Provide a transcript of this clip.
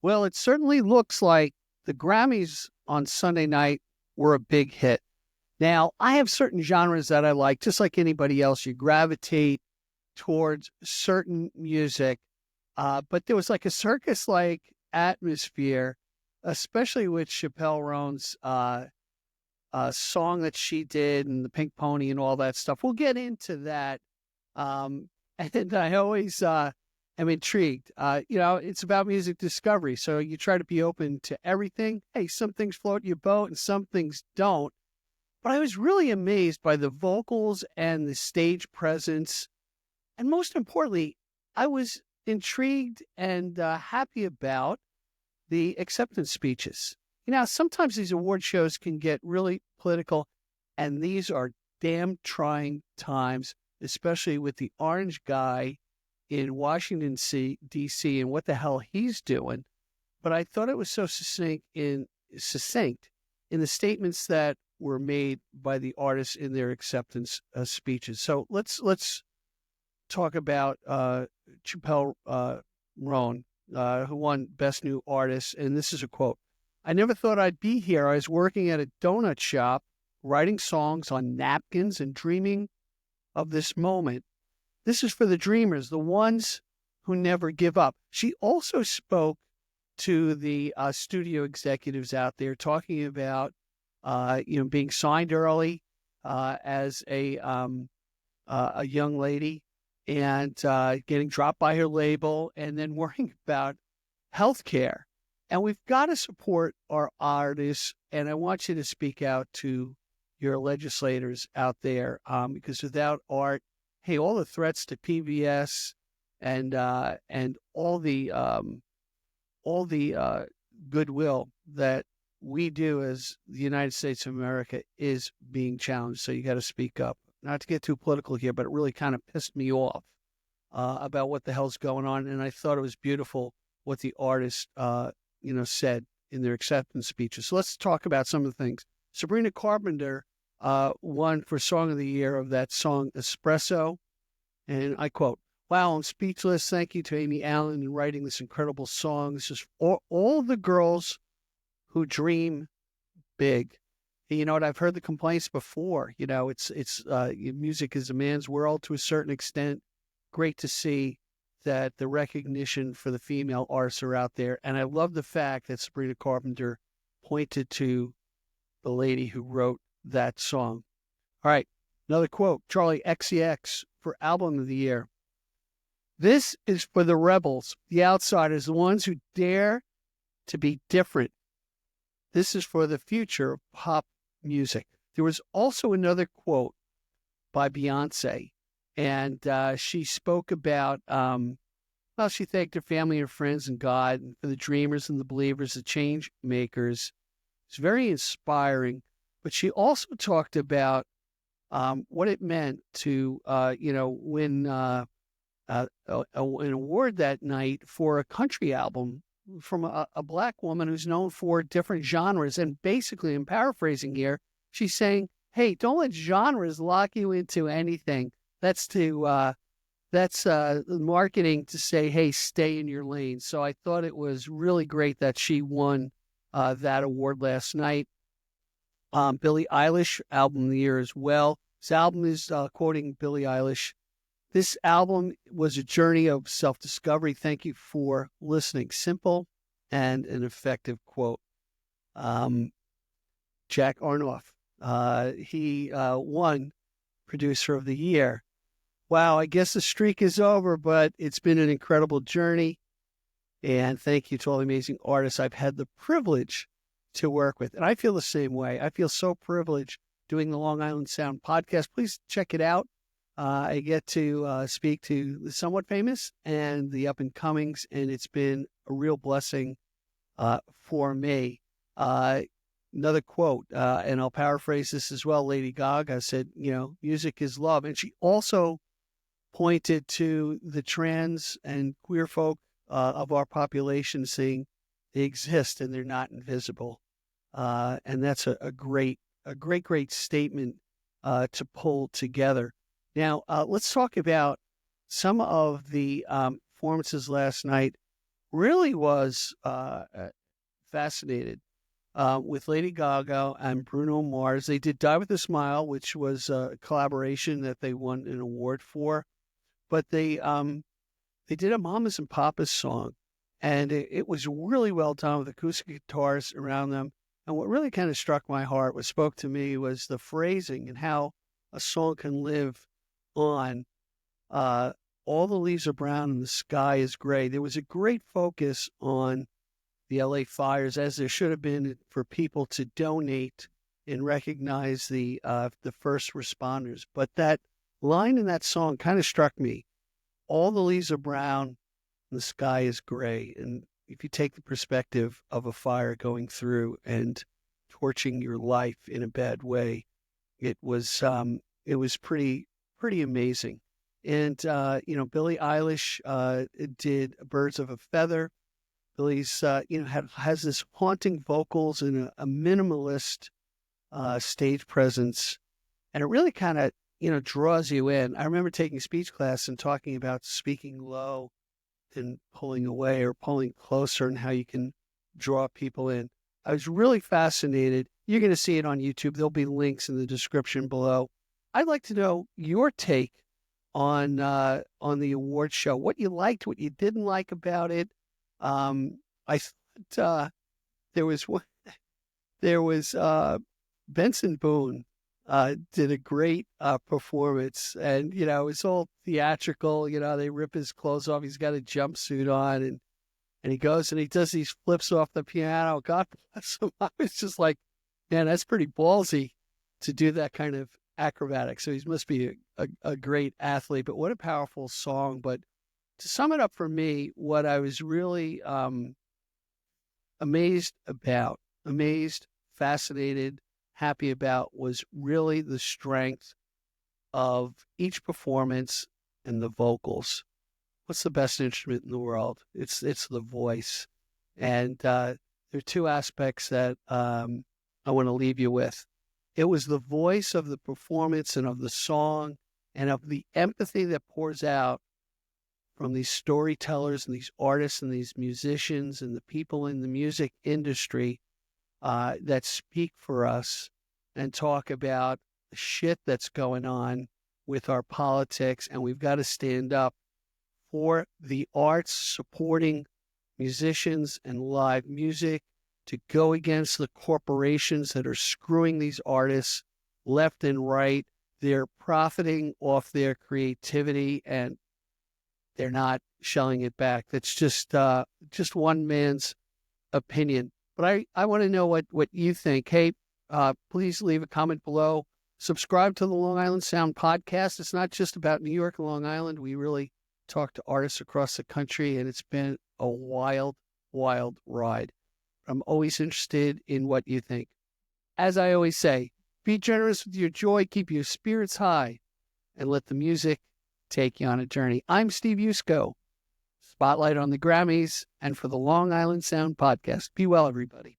Well, it certainly looks like the Grammys on Sunday night were a big hit. Now, I have certain genres that I like, just like anybody else. You gravitate towards certain music, but there was like a circus-like atmosphere, especially with Chappell Roan's song that she did and the Pink Pony and all that stuff. We'll get into that. And I always am intrigued. It's about music discovery. So you try to be open to everything. Hey, some things float your boat and some things don't. But I was really amazed by the vocals and the stage presence. And most importantly, I was intrigued and happy about the acceptance speeches. Sometimes these award shows can get really political, and these are damn trying times, especially with the orange guy in Washington, D.C., and what the hell he's doing. But I thought it was so succinct in the statements that were made by the artists in their acceptance speeches. So let's talk about Chappell Roan, who won Best New Artist. And this is a quote. "I never thought I'd be here. I was working at a donut shop, writing songs on napkins and dreaming of this moment. This is for the dreamers, the ones who never give up." She also spoke to the studio executives out there, talking about being signed early as a young lady, and getting dropped by her label, and then worrying about health care. And we've got to support our artists. And I want you to speak out to your legislators out there, because without art, hey, all the threats to PBS and all the goodwill that we do as the United States of America is being challenged. So you got to speak up. Not to get too political here, but it really kind of pissed me off about what the hell's going on. And I thought it was beautiful what the artists, said in their acceptance speeches. So let's talk about some of the things. Sabrina Carpenter won for Song of the Year of that song Espresso. And I quote, "Wow, I'm speechless. Thank you to Amy Allen in writing this incredible song. This is for all the girls who dream big." You know what? I've heard the complaints before. It's music is a man's world to a certain extent. Great to see that the recognition for the female artists are out there. And I love the fact that Sabrina Carpenter pointed to the lady who wrote that song. All right, another quote, Charlie XCX for Album of the Year. "This is for the rebels, the outsiders, the ones who dare to be different. This is for the future of pop music." There was also another quote by Beyoncé, and she spoke about, she thanked her family, her friends, and God, and for the dreamers and the believers, the change makers. It's very inspiring. But she also talked about what it meant to, win an award that night for a country album from a Black woman who's known for different genres. And basically, I'm paraphrasing here, she's saying, hey, don't let genres lock you into anything. That's marketing to say, hey, stay in your lane. So I thought it was really great that she won that award last night. Billie Eilish, Album of the Year as well. This album is quoting Billie Eilish. "This album was a journey of self-discovery. Thank you for listening." Simple and an effective quote. Jack Arnoff, he won Producer of the Year. Wow, I guess the streak is over, but it's been an incredible journey. And thank you to all the amazing artists I've had the privilege to work with. And I feel the same way. I feel so privileged doing the Long Island Sound podcast. Please check it out. I get to speak to the somewhat famous and the up and comings, and it's been a real blessing for me. Another quote, and I'll paraphrase this as well. Lady Gaga said, music is love. And she also pointed to the trans and queer folk of our population, saying they exist and they're not invisible. And that's a great statement to pull together. Now, let's talk about some of the performances last night really was fascinated with Lady Gaga and Bruno Mars. They did Die with a Smile, which was a collaboration that they won an award for. But they did a Mamas and Papas song, and it was really well done with acoustic guitars around them. And what really kind of struck my heart, what spoke to me, was the phrasing and how a song can live on. Uh, all the leaves are brown and the sky is gray. There was a great focus on the LA fires, as there should have been, for people to donate and recognize the first responders. But that line in that song kind of struck me. All the leaves are brown and the sky is gray. And if you take the perspective of a fire going through and torching your life in a bad way, it was pretty amazing. And Billie Eilish did Birds of a Feather. Billie's has this haunting vocals and a minimalist stage presence, and it really kind of draws you in. I remember taking speech class and talking about speaking low and pulling away or pulling closer, and how you can draw people in. I was really fascinated. You're going to see it on YouTube. There'll be links in the description below. I'd like to know your take on the award show. What you liked, what you didn't like about it. I thought there was Benson Boone did a great performance, and it's all theatrical. They rip his clothes off. He's got a jumpsuit on, and he goes and he does these flips off the piano. God bless him. I was just like, man, that's pretty ballsy to do that kind of acrobatic. So he must be a great athlete. But what a powerful song. But to sum it up for me, what I was really amazed, fascinated, happy about was really the strength of each performance and the vocals. What's the best instrument in the world? It's the voice. And there are two aspects that I want to leave you with. It was the voice of the performance and of the song and of the empathy that pours out from these storytellers and these artists and these musicians and the people in the music industry that speak for us and talk about the shit that's going on with our politics. And we've got to stand up for the arts, supporting musicians and live music, to go against the corporations that are screwing these artists left and right. They're profiting off their creativity and they're not shelling it back. That's just one man's opinion. But I want to know what you think. Hey, please leave a comment below. Subscribe to the Long Island Sound podcast. It's not just about New York and Long Island. We really talk to artists across the country, and it's been a wild, wild ride. I'm always interested in what you think. As I always say, be generous with your joy, keep your spirits high, and let the music take you on a journey. I'm Steve Yusko, Spotlight on the Grammys, and for the Long Island Sound podcast. Be well, everybody.